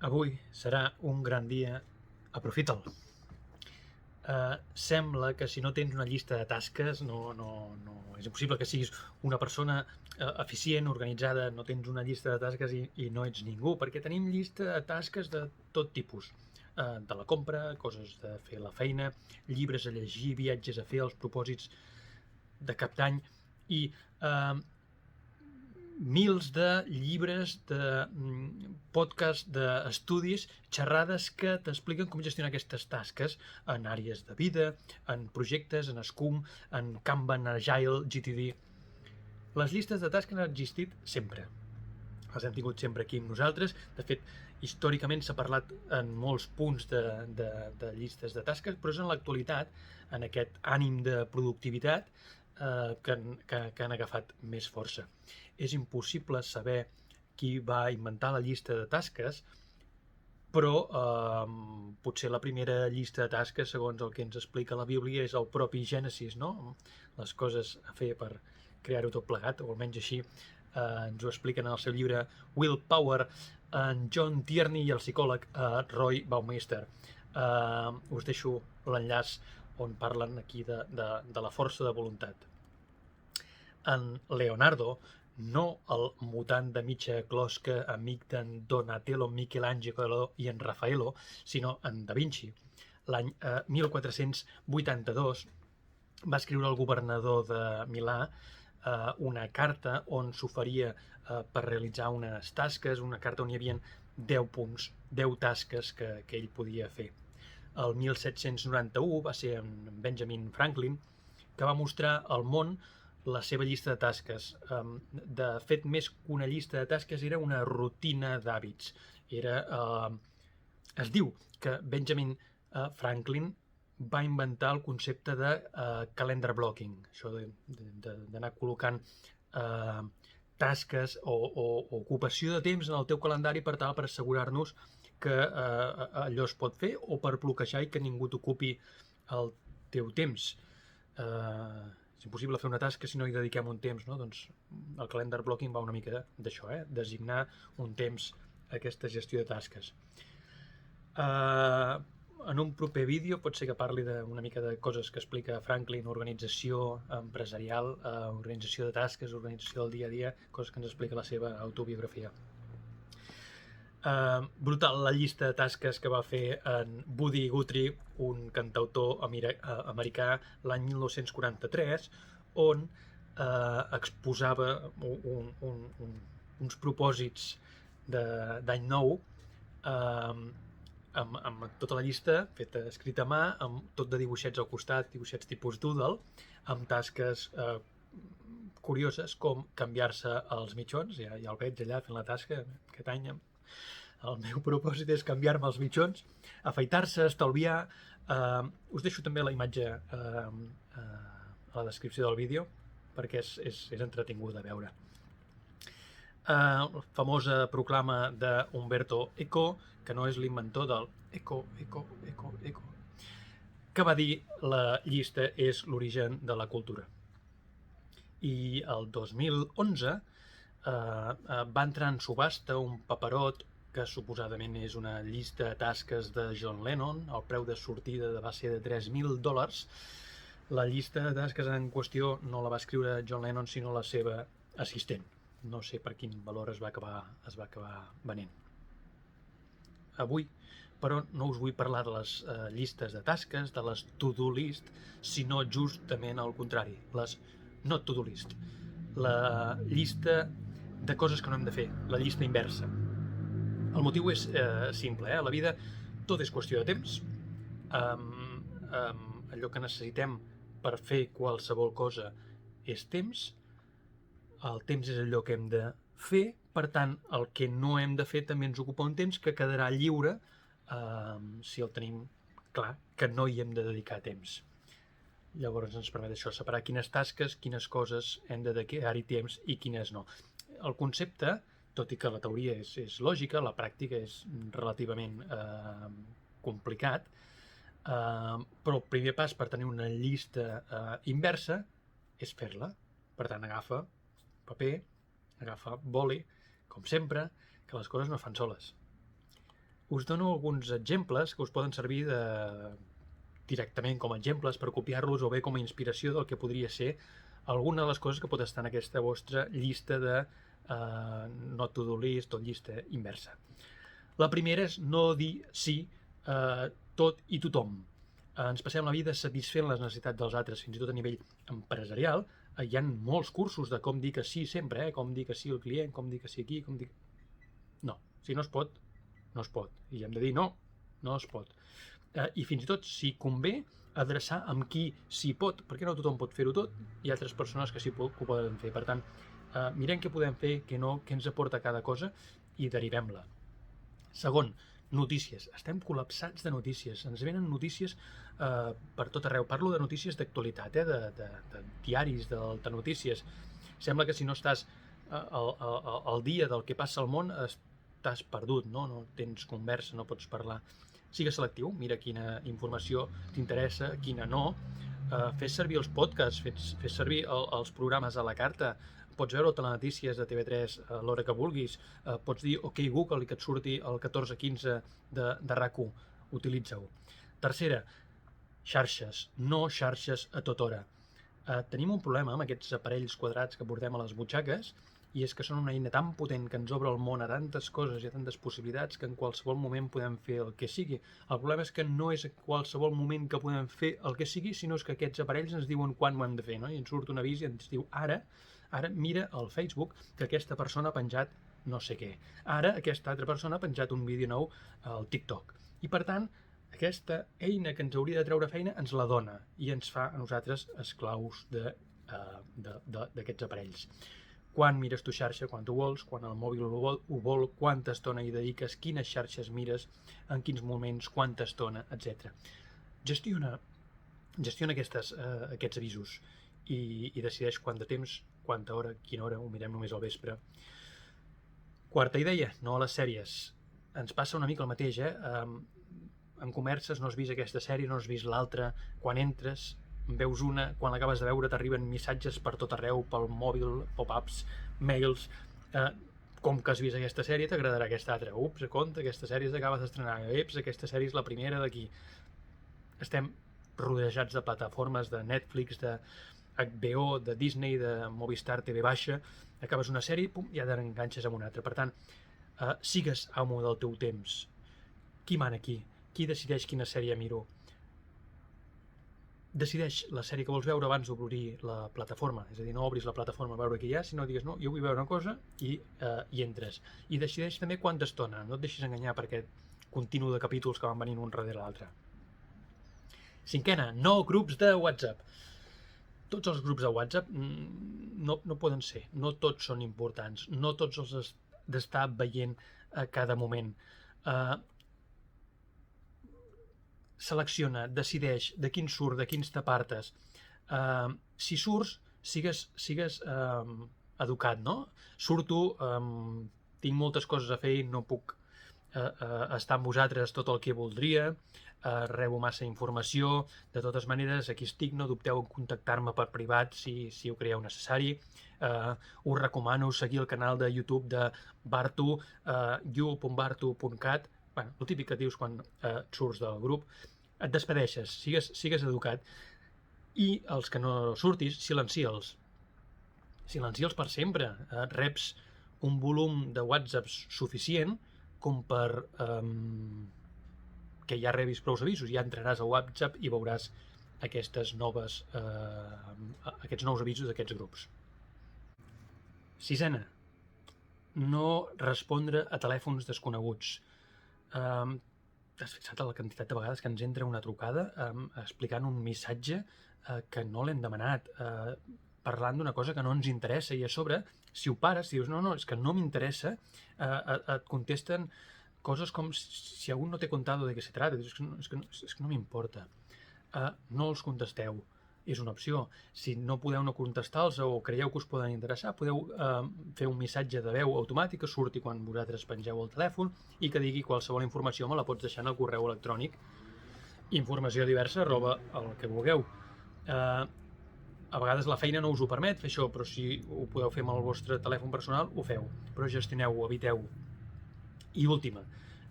Avui serà un gran dia, aprofita'l. Sembla que si no tens una llista de tasques no és impossible que siguis una persona eficient, organitzada, no tens una llista de tasques i no ets ningú, perquè tenim llista de tasques de tot tipus. De la compra, coses de fer la feina, llibres a llegir, viatges a fer, els propòsits de cap d'any i mils de llibres, de podcasts, d'estudis, xerrades que t'expliquen com gestionar aquestes tasques en àrees de vida, en projectes, en Scrum, en Kanban, Agile, GTD. Les llistes de tasques han existit sempre. Les hem tingut sempre aquí amb nosaltres. De fet, històricament s'ha parlat en molts punts de llistes de tasques, però és en l'actualitat, en aquest ànim de productivitat, que han agafat més força. És impossible saber qui va inventar la llista de tasques, però potser la primera llista de tasques, segons el que ens explica la Bíblia, és el propi Gènesis, no? Les coses a fer per crear-ho tot plegat, o almenys així ens ho expliquen en el seu llibre Willpower, en John Tierney i el psicòleg Roy Baumeister. Us deixo l'enllaç on parlen aquí de la força de voluntat. En Leonardo, no el mutant de mitja closca amic d'en Donatello, Michelangelo i en Raffaello, sinó en Da Vinci. L'any 1482 va escriure el governador de Milà una carta on s'oferia per realitzar unes tasques, una carta on hi havia 10 punts, 10 tasques que ell podia fer. El 1791 va ser en Benjamin Franklin que va mostrar al món la seva llista de tasques. De fet, més que una llista de tasques, era una rutina d'hàbits. Es diu que Benjamin Franklin va inventar el concepte de calendar blocking, això d'anar col·locant tasques o ocupació de temps en el teu calendari per assegurar-nos que allò es pot fer o per bloquejar i que ningú t'ocupi el teu temps. És impossible fer una tasca si no hi dediquem un temps, no? Doncs el calendar blocking va una mica d'això, designar un temps a aquesta gestió de tasques. En un proper vídeo pot ser que parli una mica de coses que explica Franklin, organització empresarial, organització de tasques, organització del dia a dia, coses que ens explica la seva autobiografia. Brutal la llista de tasques que va fer en Woody Guthrie, un cantautor americà, l'any 1943, on exposava uns propòsits d'any nou amb tota la llista feta escrita a mà, amb tot de dibuixets al costat, dibuixets tipus doodle, amb tasques curioses com canviar-se els mitjons. Ja el veig allà fent la tasca aquest any. El meu propòsit és canviar-me els mitjons, afaitar-se, estalviar. Us deixo també la imatge a la descripció del vídeo perquè és entretingut de veure. Famosa proclama d'Umberto Eco, que no és l'inventor del Eco, que va dir la llista és l'origen de la cultura. I el 2011 va entrar en subhasta un paperot que suposadament és una llista de tasques de John Lennon. El preu de sortida va ser de $3.000. La llista de tasques en qüestió no la va escriure John Lennon, sinó la seva assistent. No sé per quin valor es va acabar venent. Avui, però, no us vull parlar de les llistes de tasques, de les to-do list, sinó justament al contrari, les not to-do list. La llista de coses que no hem de fer, la llista inversa. El motiu és simple, a la vida tot és qüestió de temps. Allò que necessitem per fer qualsevol cosa és temps. El temps és allò que hem de fer, per tant, el que no hem de fer també ens ocupa un temps que quedarà lliure si el tenim clar, que no hi hem de dedicar temps. Llavors ens permet això, separar quines tasques, quines coses hem de dedicar-hi temps i quines no. El concepte, tot i que la teoria és lògica, la pràctica és relativament complicat, però el primer pas per tenir una llista inversa és fer-la. Per tant, agafa paper, agafa boli, com sempre, que les coses no es fan soles. us dono alguns exemples que us poden servir directament com a exemples per copiar-los o bé com a inspiració del que podria ser alguna de les coses que pot estar en aquesta vostra llista de not to do list o llista inversa. La primera és no dir sí a tot i tothom. Ens passem la vida satisfent les necessitats dels altres, fins i tot a nivell empresarial. Hi ha molts cursos de com dir que sí sempre, com dir que sí al client, com dir que sí aquí, com dir... No, si no es pot, no es pot. I hem de dir no, no es pot. I fins i tot, si convé, adreçar amb qui s'hi pot, perquè no tothom pot fer-ho tot, hi ha altres persones que sí que ho poden fer. Per tant, mirem què podem fer, què no, què ens aporta cada cosa i derivem-la. Segon, notícies. Estem col·lapsats de notícies. Ens venen notícies per tot arreu. Parlo de notícies d'actualitat, de diaris, de notícies. Sembla que si no estàs al dia del que passa al món estàs perdut, no tens conversa, no pots parlar. Sigues selectiu, mira quina informació t'interessa, quina no. Fes servir els podcasts, fes servir els programes a la carta. Pots veure telenotícies de TV3 a l'hora que vulguis. Pots dir OK Google i que et surti el 14:15 de RAC1. Utilitza-ho. Tercera, xarxes. No xarxes a tota hora. Tenim un problema amb aquests aparells quadrats que portem a les butxaques, i és que són una eina tan potent que ens obre el món a tantes coses i a tantes possibilitats que en qualsevol moment podem fer el que sigui. El problema és que no és a qualsevol moment que podem fer el que sigui, sinó que aquests aparells ens diuen quan ho hem de fer, no? I ens surt un avís i ens diu ara mira al Facebook que aquesta persona ha penjat no sé què. Ara aquesta altra persona ha penjat un vídeo nou al TikTok. I per tant, aquesta eina que ens hauria de treure feina ens la dona i ens fa a nosaltres esclaus d'aquests aparells. Quan mires tu xarxa, quan tu vols, quan el mòbil ho vol, quanta estona hi dediques, quines xarxes mires, en quins moments, quanta estona, etc. Gestiona aquests avisos i decideix quant de temps, quanta hora, quina hora, ho mirem només al vespre. Quarta idea, no a les sèries. Ens passa una mica el mateix, en converses no has vist aquesta sèrie, no has vist l'altra, quan entres veus una, quan l'acabes de veure t'arriben missatges per tot arreu, pel mòbil, pop-ups, mails, com que has vist aquesta sèrie t'agradarà aquesta altra, ups, compte, aquesta sèrie s'acaba d'estrenar, aquesta sèrie és la primera d'aquí. Estem rodejats de plataformes de Netflix, de HBO, de Disney, de Movistar TV baixa, acabes una sèrie i ja t'enganxes amb una altra. Per tant, sigues amo del teu temps. Qui mana aquí? Qui decideix quina sèrie miro? Decideix la sèrie que vols veure abans d'obrir la plataforma, és a dir, no obris la plataforma a veure què hi ha, sinó digues, no, jo vull veure una cosa i entres. I decideix també quanta estona, no et deixis enganyar per aquest continu de capítols que van venint un darrere l'altre. Cinquena, no grups de WhatsApp. Tots els grups de WhatsApp no poden ser, no tots són importants, no tots els has d'estar veient a cada moment. Selecciona, decideix de quin surt, de quins t'apartes. Si surts, sigues educat, no? Surto, tinc moltes coses a fer i no puc estar amb vosaltres tot el que voldria, rebo massa informació, de totes maneres aquí estic, no dubteu en contactar-me per privat si ho creieu necessari. Us recomano seguir el canal de YouTube de Bartu, you.bartu.cat. Bueno, el típic que dius quan et surts del grup. Et despedeixes, sigues educat, i els que no surtis, silencia'ls. Silencia'ls per sempre. Reps un volum de WhatsApps suficient com per que ja rebis prou avisos. Ja entraràs a WhatsApp i veuràs aquests nous avisos d'aquests grups. Sisena, no respondre a telèfons desconeguts. T'has fixat la quantitat de vegades que ens entra una trucada explicant un missatge que no l'hem demanat, parlant d'una cosa que no ens interessa, i a sobre, si ho pares, si dius no, és que no m'interessa, et contesten coses com si algú no té contado de què se trata. És que no m'importa. No els contesteu, és una opció. Si no podeu no contestar-los o creieu que us poden interessar, podeu fer un missatge de veu automàtic que surti quan vosaltres pengeu el telèfon i que digui qualsevol informació me la pots deixar en el correu electrònic informació diversa @ el que vulgueu. A vegades la feina no us ho permet fer això, però si ho podeu fer amb el vostre telèfon personal, ho feu, però gestioneu-ho, eviteu-ho. I última,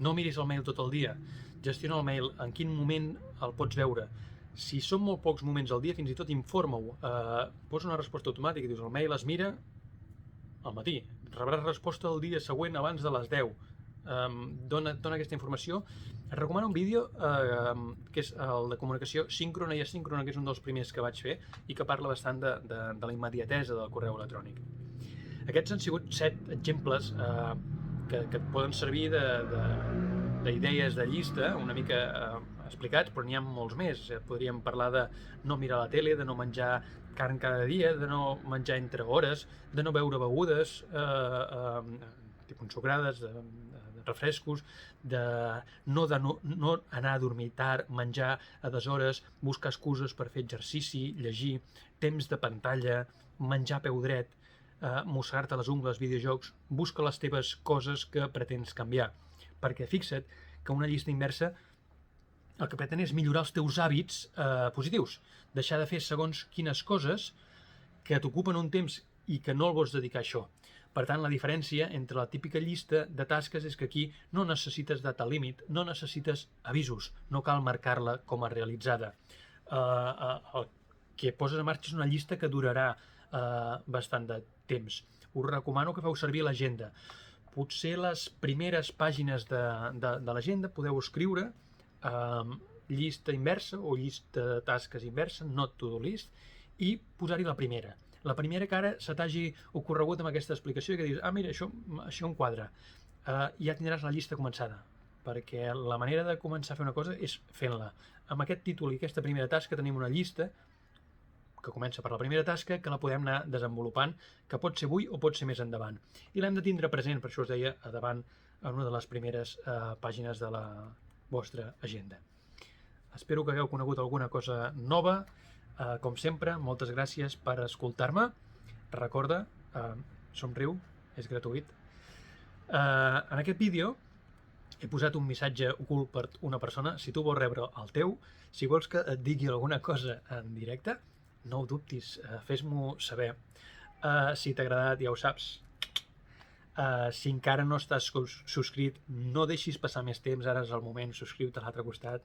No miris el mail tot el dia. Gestiona el mail, en quin moment el pots veure. Si són molt pocs moments al dia, fins i tot informa-ho. Posa una resposta automàtica, dius el mail es mira al matí, rebràs resposta el dia següent abans de les 10. Dona aquesta informació. Et recomano un vídeo que és el de comunicació síncrona i asíncrona, que és un dels primers que vaig fer i que parla bastant de la immediatesa del correu electrònic. Aquests han sigut 7 exemples que et poden servir d'idees de llista, una mica explicats, però n'hi ha molts més. Podríem parlar de no mirar la tele, de no menjar carn cada dia, de no menjar entre hores, de no beure begudes tipus ensucrades, de refrescos, de no anar a dormir tard, menjar a deshores, buscar excuses per fer exercici, llegir, temps de pantalla, menjar a peu dret, mossegar-te les ungles, videojocs. Busca les teves coses que pretens canviar, perquè fixa't que una llista inversa el que pretén és millorar els teus hàbits positius, deixar de fer segons quines coses que t'ocupen un temps i que no el vols dedicar a això. Per tant, la diferència entre la típica llista de tasques és que aquí no necessites data límit, no necessites avisos, no cal marcar-la com a realitzada. El que poses en marxa és una llista que durarà bastant de temps. Us recomano que feu servir l'agenda. Potser les primeres pàgines de l'agenda podeu escriure llista inversa o llista de tasques inversa, not to do list, i posar-hi la primera. La primera que ara se t'hagi ocorregut amb aquesta explicació i que dius, mira, això em quadra. Ja tindràs la llista començada, perquè la manera de començar a fer una cosa és fent-la. Amb aquest títol i aquesta primera tasca tenim una llista que comença per la primera tasca, que la podem anar desenvolupant, que pot ser avui o pot ser més endavant. I l'hem de tindre present, per això us deia, a davant, en una de les primeres pàgines de la vostra agenda. Espero que hagueu conegut alguna cosa nova. Com sempre, moltes gràcies per escoltar-me. Recorda, somriu, és gratuït. En aquest vídeo he posat un missatge ocult per una persona. Si tu vols rebre el teu, si vols que et digui alguna cosa en directe, no ho dubtis, fes-m'ho saber. Si t'ha agradat, ja ho saps. Si encara no estàs subscrit, no deixis passar més temps, ara és el moment, subscriu-te a l'altre costat.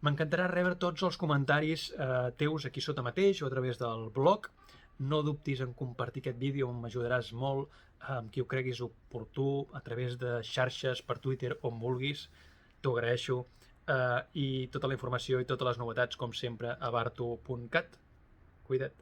M'encantarà rebre tots els comentaris teus aquí sota mateix o a través del blog. No dubtis en compartir aquest vídeo, m'ajudaràs molt, amb qui ho creguis oportú, a través de xarxes, per Twitter, on vulguis. T'ho agraeixo. I tota la informació i totes les novetats, com sempre, a bartu.cat. Cuida't.